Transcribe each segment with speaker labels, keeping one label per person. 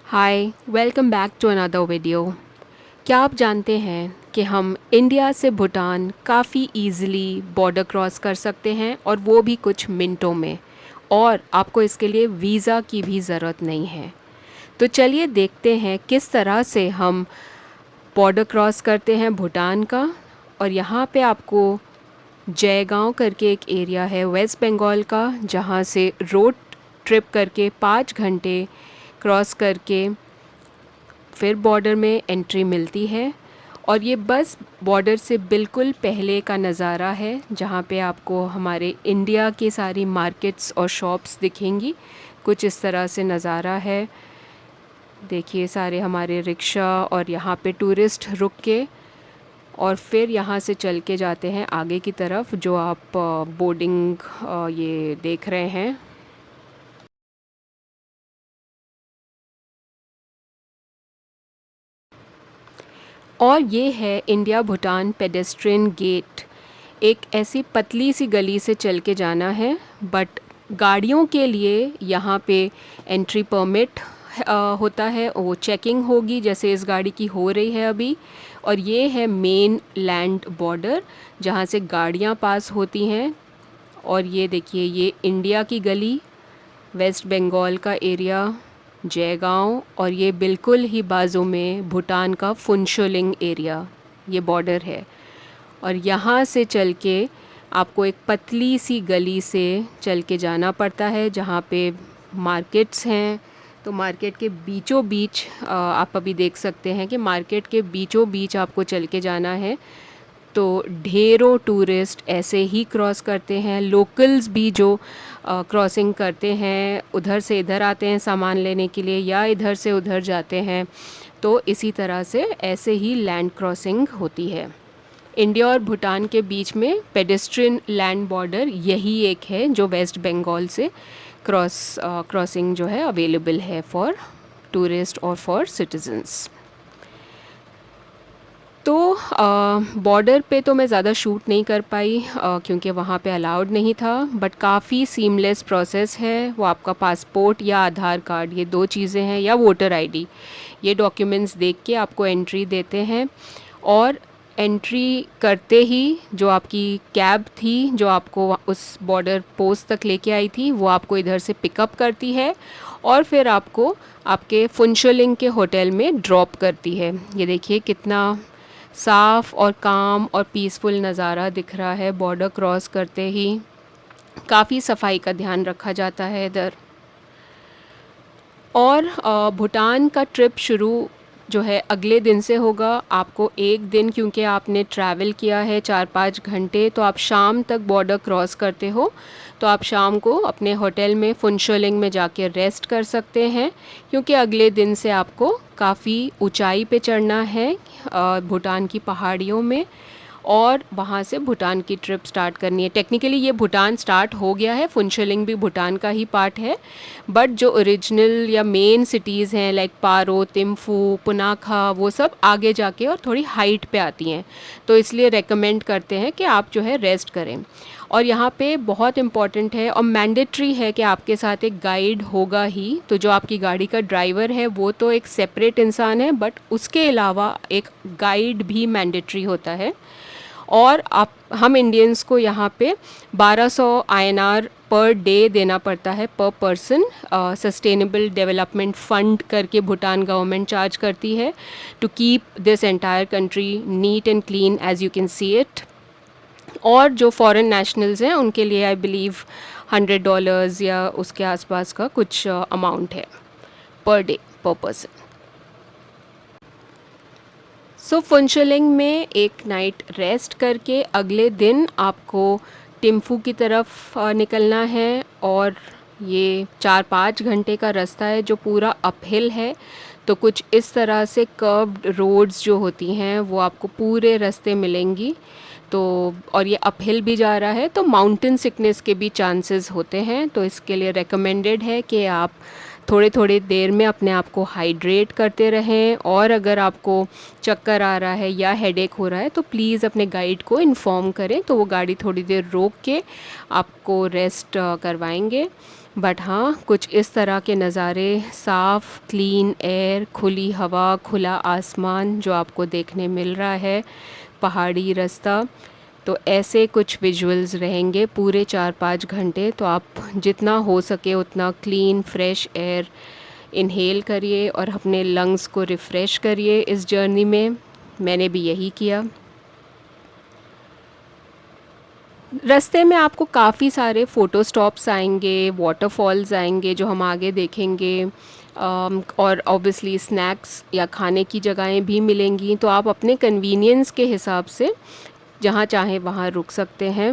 Speaker 1: Hi, welcome back to another video. क्या आप जानते हैं कि हम इंडिया से भूटान काफ़ी इजीली बॉर्डर क्रॉस कर सकते हैं और वो भी कुछ मिनटों में, और आपको इसके लिए वीज़ा की भी ज़रूरत नहीं है। तो चलिए देखते हैं किस तरह से हम बॉर्डर क्रॉस करते हैं भूटान का। और यहाँ पे आपको जयगांव करके एक एरिया है वेस्ट बंगाल का, जहाँ से रोड ट्रिप करके 5 घंटे क्रॉस करके फिर बॉर्डर में एंट्री मिलती है। और ये बस बॉर्डर से बिल्कुल पहले का नज़ारा है, जहाँ पे आपको हमारे इंडिया की सारी मार्केट्स और शॉप्स दिखेंगी। कुछ इस तरह से नज़ारा है। देखिए सारे हमारे रिक्शा, और यहाँ पे टूरिस्ट रुक के और फिर यहाँ से चल के जाते हैं आगे की तरफ, जो आप बोर्डिंग ये देख रहे हैं। और ये है इंडिया भूटान पेडेस्ट्रियन गेट। एक ऐसी पतली सी गली से चल के जाना है, बट गाड़ियों के लिए यहाँ पे एंट्री परमिट होता है। वो चेकिंग होगी, जैसे इस गाड़ी की हो रही है अभी। और ये है मेन लैंड बॉर्डर, जहाँ से गाड़ियाँ पास होती हैं। और ये देखिए, ये इंडिया की गली, वेस्ट बंगाल का एरिया, जयगांव, और ये बिल्कुल ही बाजू में भूटान का फुनशोलिंग एरिया, ये बॉर्डर है। और यहाँ से चल के आपको एक पतली सी गली से चल के जाना पड़ता है, जहाँ पे मार्केट्स हैं। तो मार्केट के बीचों बीच आप अभी देख सकते हैं कि मार्केट के बीचों बीच आपको चल के जाना है। तो ढेरों टूरिस्ट ऐसे ही क्रॉस करते हैं। लोकल्स भी जो क्रॉसिंग करते हैं, उधर से इधर आते हैं सामान लेने के लिए, या इधर से उधर जाते हैं। तो इसी तरह से ऐसे ही लैंड क्रॉसिंग होती है। इंडिया और भूटान के बीच में पेडेस्ट्रियन लैंड बॉर्डर यही एक है, जो वेस्ट बंगाल से क्रॉसिंग जो है अवेलेबल है फॉर टूरिस्ट और फॉर सिटीजन्स। तो बॉर्डर पे तो मैं ज़्यादा शूट नहीं कर पाई, क्योंकि वहाँ पे अलाउड नहीं था। बट काफ़ी सीमलेस प्रोसेस है। वो आपका पासपोर्ट या आधार कार्ड, ये दो चीज़ें हैं, या वोटर आईडी, ये डॉक्यूमेंट्स देख के आपको एंट्री देते हैं। और एंट्री करते ही जो आपकी कैब थी, जो आपको उस बॉर्डर पोस्ट तक लेके आई थी, वो आपको इधर से पिकअप करती है और फिर आपको आपके फुनशोलिंग के होटल में ड्रॉप करती है। ये देखिए कितना साफ़ और काम और पीसफुल नज़ारा दिख रहा है। बॉर्डर क्रॉस करते ही काफ़ी सफाई का ध्यान रखा जाता है इधर। और भूटान का ट्रिप शुरू जो है अगले दिन से होगा। आपको एक दिन, क्योंकि आपने ट्रैवल किया है 4-5 घंटे, तो आप शाम तक बॉर्डर क्रॉस करते हो। तो आप शाम को अपने होटल में फुनशोलिंग में जाके रेस्ट कर सकते हैं, क्योंकि अगले दिन से आपको काफ़ी ऊंचाई पे चढ़ना है भूटान की पहाड़ियों में। और वहाँ से भूटान की ट्रिप स्टार्ट करनी है। टेक्निकली ये भूटान स्टार्ट हो गया है, फुनशोलिंग भी भूटान का ही पार्ट है। बट जो ओरिजिनल या मेन सिटीज़ हैं लाइक पारो, तिम्फू, पुनाखा, वो सब आगे जाके और थोड़ी हाइट पे आती हैं। तो इसलिए रेकमेंड करते हैं कि आप जो है रेस्ट करें। और यहाँ पे बहुत इम्पॉर्टेंट है और मैंडेटरी है कि आपके साथ एक गाइड होगा ही। तो जो आपकी गाड़ी का ड्राइवर है वो तो एक सेपरेट इंसान है, बट उसके अलावा एक गाइड भी मैंडेटरी होता है। और आप हम इंडियंस को यहाँ पे 1200 INR पर डे देना पड़ता है, पर पर्सन। सस्टेनेबल डेवलपमेंट फ़ंड करके भूटान गवर्नमेंट चार्ज करती है, to keep this entire country neat and clean as you can see it. और जो फॉरेन नेशनल्स हैं उनके लिए आई बिलीव $100 या उसके आसपास का कुछ अमाउंट है पर डे, पर पर्सन। सो फुनशोलिंग में एक नाइट रेस्ट करके अगले दिन आपको टिम्फू की तरफ निकलना है। और ये 4-5 घंटे का रास्ता है जो पूरा अपहिल है। तो कुछ इस तरह से कर्व्ड रोड्स जो होती हैं वो आपको पूरे रास्ते मिलेंगी। तो और ये अपहिल भी जा रहा है, तो माउंटेन सिकनेस के भी चांसेस होते हैं। तो इसके लिए रेकमेंडेड है कि आप थोड़े थोड़े देर में अपने आप को हाइड्रेट करते रहें। और अगर आपको चक्कर आ रहा है या हेडेक हो रहा है तो प्लीज़ अपने गाइड को इन्फॉर्म करें, तो वो गाड़ी थोड़ी देर रोक के आपको रेस्ट करवाएंगे। बट हाँ, कुछ इस तरह के नज़ारे, साफ़ क्लीन एयर, खुली हवा, खुला आसमान जो आपको देखने मिल रहा है, पहाड़ी रास्ता, तो ऐसे कुछ विजुअल्स रहेंगे पूरे 4-5 घंटे। तो आप जितना हो सके उतना क्लीन फ्रेश एयर इनहेल करिए और अपने लंग्स को रिफ़्रेश करिए इस जर्नी में। मैंने भी यही किया। रास्ते में आपको काफ़ी सारे फ़ोटो स्टॉप्स आएंगे, वाटरफॉल्स आएंगे जो हम आगे देखेंगे, और ऑब्वियसली स्नैक्स या खाने की जगहें भी मिलेंगी। तो आप अपने कन्वीनियंस के हिसाब से जहाँ चाहें वहाँ रुक सकते हैं।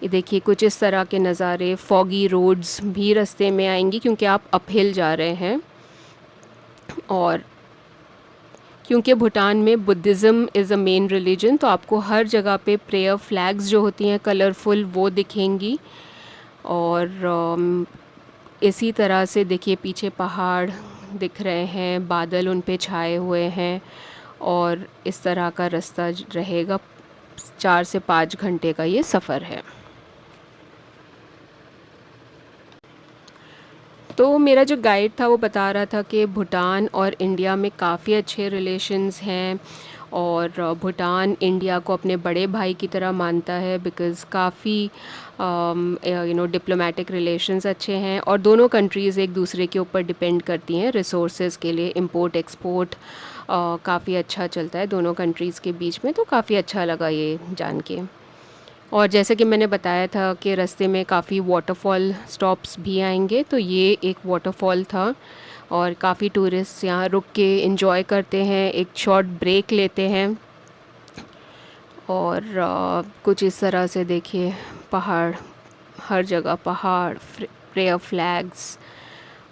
Speaker 1: ये देखिए कुछ इस तरह के नज़ारे, फॉगी रोड्स भी रास्ते में आएंगी क्योंकि आप अपहिल जा रहे हैं। और क्योंकि भूटान में Buddhism is a main religion, तो आपको हर जगह पे प्रेयर फ्लैग्स जो होती हैं कलरफुल वो दिखेंगी। और इसी तरह से देखिए पीछे पहाड़ दिख रहे हैं, बादल उन पे छाए हुए हैं, और इस तरह का रास्ता रहेगा। 4 से 5 घंटे का ये सफ़र है। तो मेरा जो गाइड था वो बता रहा था कि भूटान और इंडिया में काफ़ी अच्छे रिलेशंस हैं, और भूटान इंडिया को अपने बड़े भाई की तरह मानता है, बिकॉज़ काफ़ी डिप्लोमेटिक रिलेशंस अच्छे हैं, और दोनों कंट्रीज़ एक दूसरे के ऊपर डिपेंड करती हैं रिसोर्सेज के लिए। इंपोर्ट एक्सपोर्ट काफ़ी अच्छा चलता है दोनों कंट्रीज़ के बीच में, तो काफ़ी अच्छा लगा ये जान के। और जैसे कि मैंने बताया था कि रास्ते में काफ़ी वाटरफॉल स्टॉप्स भी आएंगे, तो ये एक वाटरफॉल था, और काफ़ी टूरिस्ट यहाँ रुक के एंजॉय करते हैं, एक शॉर्ट ब्रेक लेते हैं। और कुछ इस तरह से देखिए पहाड़, हर जगह पहाड़, प्रेयर फ्लैग्स,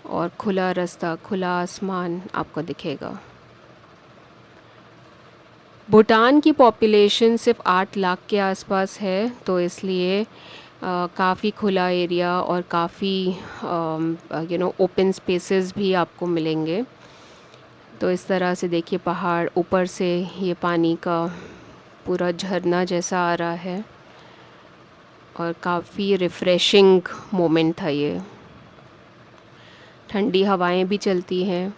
Speaker 1: और खुला रास्ता, खुला आसमान आपको दिखेगा। भूटान की पॉपुलेशन सिर्फ 8 लाख के आसपास है, तो इसलिए काफ़ी खुला एरिया और काफ़ी ओपन स्पेसेस भी आपको मिलेंगे। तो इस तरह से देखिए पहाड़, ऊपर से ये पानी का पूरा झरना जैसा आ रहा है, और काफ़ी रिफ़्रेशिंग मोमेंट था ये। ठंडी हवाएं भी चलती हैं।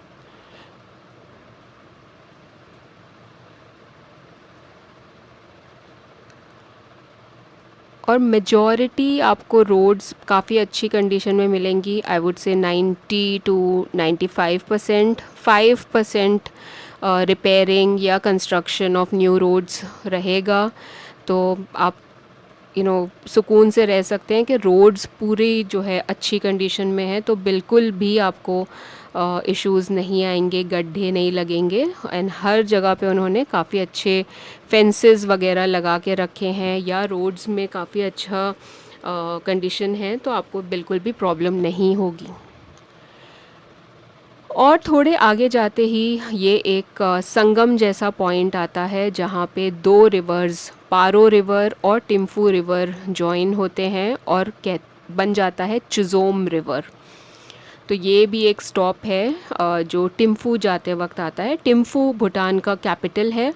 Speaker 1: और मेजॉरिटी आपको रोड्स काफ़ी अच्छी कंडीशन में मिलेंगी। I would say 90 to 95%। 5% repairing या कंस्ट्रक्शन ऑफ न्यू रोड्स रहेगा। तो आप सुकून से रह सकते हैं कि रोड्स पूरी जो है अच्छी कंडीशन में है, तो बिल्कुल भी आपको इश्यूज़ नहीं आएंगे, गड्ढे नहीं लगेंगे। एंड हर जगह पे उन्होंने काफ़ी अच्छे फेंसेस वगैरह लगा के रखे हैं, या रोड्स में काफ़ी अच्छा कंडीशन है, तो आपको बिल्कुल भी प्रॉब्लम नहीं होगी। और थोड़े आगे जाते ही ये एक संगम जैसा पॉइंट आता है जहाँ पे दो रिवर्स, पारो रिवर और टिम्फू रिवर जॉइन होते हैं, और बन जाता है चिज़ोम रिवर। तो ये भी एक स्टॉप है जो टिम्फू जाते वक्त आता है। टिम्फू भूटान का कैपिटल है।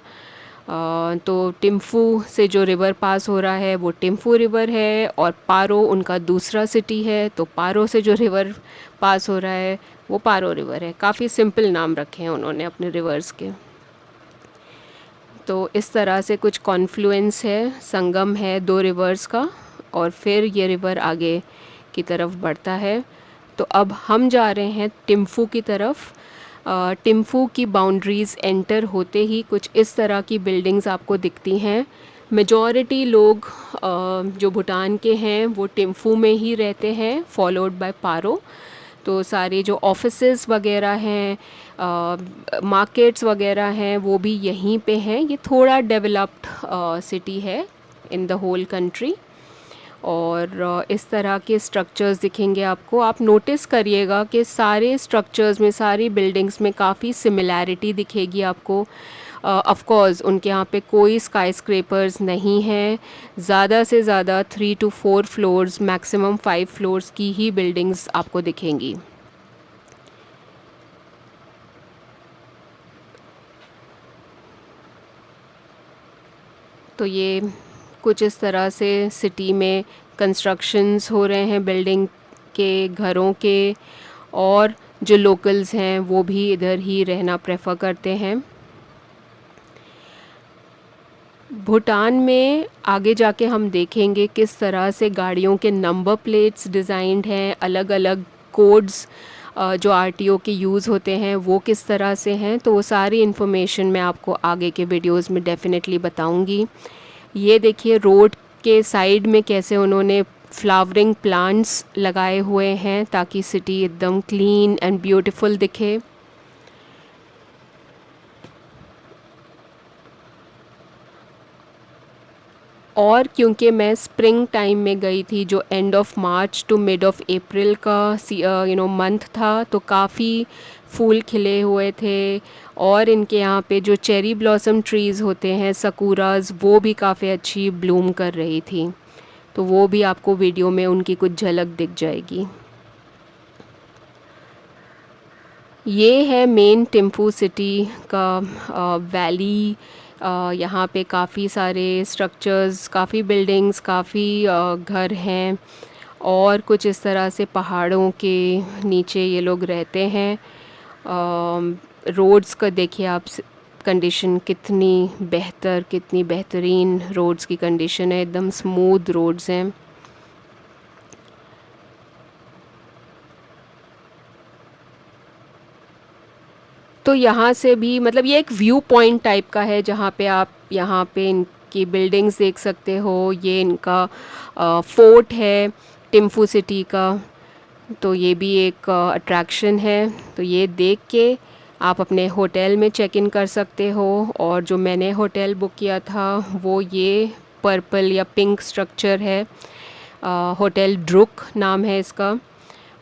Speaker 1: तो टिम्फू से जो रिवर पास हो रहा है वो टिम्फू रिवर है, और पारो उनका दूसरा सिटी है, तो पारो से जो रिवर पास हो रहा है वो पारो रिवर है। काफ़ी सिंपल नाम रखे हैं उन्होंने अपने रिवर्स के। तो इस तरह से कुछ कॉन्फ्लुएंस है, संगम है दो रिवर्स का, और फिर ये रिवर आगे की तरफ बढ़ता है। तो अब हम जा रहे हैं टिम्फू की तरफ। टिम्फू की बाउंड्रीज़ एंटर होते ही कुछ इस तरह की बिल्डिंग्स आपको दिखती हैं। मेजॉरिटी लोग जो भूटान के हैं वो टिम्फू में ही रहते हैं, फॉलोड बाय पारो। तो सारे जो ऑफिसेस वगैरह हैं, मार्केट्स वगैरह हैं, वो भी यहीं पे हैं। ये थोड़ा डेवलप्ड सिटी है इन द होल कंट्री। और इस तरह के स्ट्रक्चर्स दिखेंगे आपको। आप नोटिस करिएगा कि सारे स्ट्रक्चर्स में, सारी बिल्डिंग्स में काफ़ी सिमिलैरिटी दिखेगी आपको। ऑफ कोर्स उनके यहाँ पे कोई स्काई स्क्रेपर्स नहीं हैं। ज़्यादा से ज़्यादा 3 to 4 फ्लोर्स, मैक्सिमम 5 फ्लोर्स की ही बिल्डिंग्स आपको दिखेंगी। तो ये कुछ इस तरह से सिटी में कंस्ट्रक्शंस हो रहे हैं बिल्डिंग के, घरों के, और जो लोकल्स हैं वो भी इधर ही रहना प्रेफर करते हैं। भूटान में आगे जाके हम देखेंगे किस तरह से गाड़ियों के नंबर प्लेट्स डिज़ाइंड हैं, अलग अलग कोड्स जो आरटीओ के यूज़ होते हैं वो किस तरह से हैं। तो वो सारी इन्फॉर्मेशन मैं आपको आगे के वीडियोस में डेफिनेटली बताऊंगी। ये देखिए रोड के साइड में कैसे उन्होंने फ्लावरिंग प्लांट्स लगाए हुए हैं ताकि सिटी एकदम क्लीन एंड ब्यूटीफुल दिखे। और क्योंकि मैं स्प्रिंग टाइम में गई थी जो end of March two mid of April का मंथ था, तो काफ़ी फूल खिले हुए थे। और इनके यहाँ पे जो चेरी ब्लॉसम ट्रीज़ होते हैं, सकुराज, वो भी काफ़ी अच्छी ब्लूम कर रही थी। तो वो भी आपको वीडियो में उनकी कुछ झलक दिख जाएगी। ये है मेन टिम्फू सिटी का वैली। यहाँ पे काफ़ी सारे स्ट्रक्चर्स, काफ़ी बिल्डिंग्स, काफ़ी घर हैं, और कुछ इस तरह से पहाड़ों के नीचे ये लोग रहते हैं। रोड्स का देखिए आप कंडीशन कितनी बेहतरीन रोड्स की कंडीशन है, एकदम स्मूथ रोड्स हैं। तो यहाँ से भी मतलब ये एक व्यू पॉइंट टाइप का है जहाँ पे आप यहाँ पे इनकी बिल्डिंग्स देख सकते हो। ये इनका फोर्ट है टिम्फू सिटी का, तो ये भी एक अट्रैक्शन है। तो ये देख के आप अपने होटल में चेक इन कर सकते हो। और जो मैंने होटल बुक किया था वो ये पर्पल या पिंक स्ट्रक्चर है, होटल ड्रुक नाम है इसका।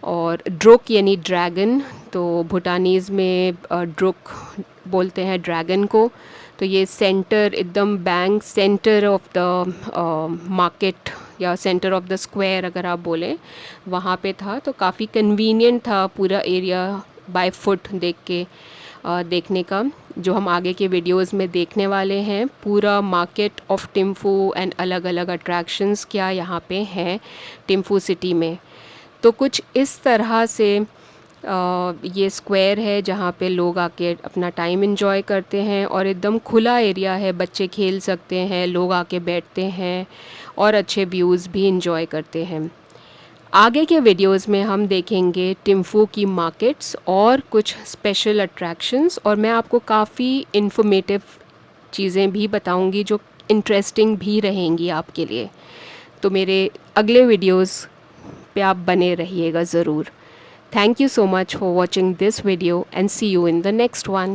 Speaker 1: और ड्रुक यानी ड्रैगन, तो भूटानीज़ में ड्रुक बोलते हैं ड्रैगन को। तो ये सेंटर, एकदम bank centre of the market या सेंटर ऑफ द स्क्वायर अगर आप बोलें, वहाँ पे था। तो काफ़ी कन्वीनियंट था पूरा एरिया बाय फुट देखने का। जो हम आगे के वीडियोस में देखने वाले हैं, पूरा मार्केट ऑफ टिम्फू एंड अलग अलग अट्रैक्शंस क्या यहाँ पे हैं टिम्फू सिटी में। तो कुछ इस तरह से ये स्क्वायर है जहाँ पे लोग आके अपना टाइम एंजॉय करते हैं, और एकदम खुला एरिया है, बच्चे खेल सकते हैं, लोग आके बैठते हैं और अच्छे व्यूज़ भी एंजॉय करते हैं। आगे के वीडियोस में हम देखेंगे टिम्फू की मार्केट्स और कुछ स्पेशल अट्रैक्शंस, और मैं आपको काफ़ी इन्फॉर्मेटिव चीज़ें भी बताऊंगी जो इंटरेस्टिंग भी रहेंगी आपके लिए। तो मेरे अगले वीडियोस पे आप बने रहिएगा ज़रूर। Thank you so much for watching this video and see you in the next one.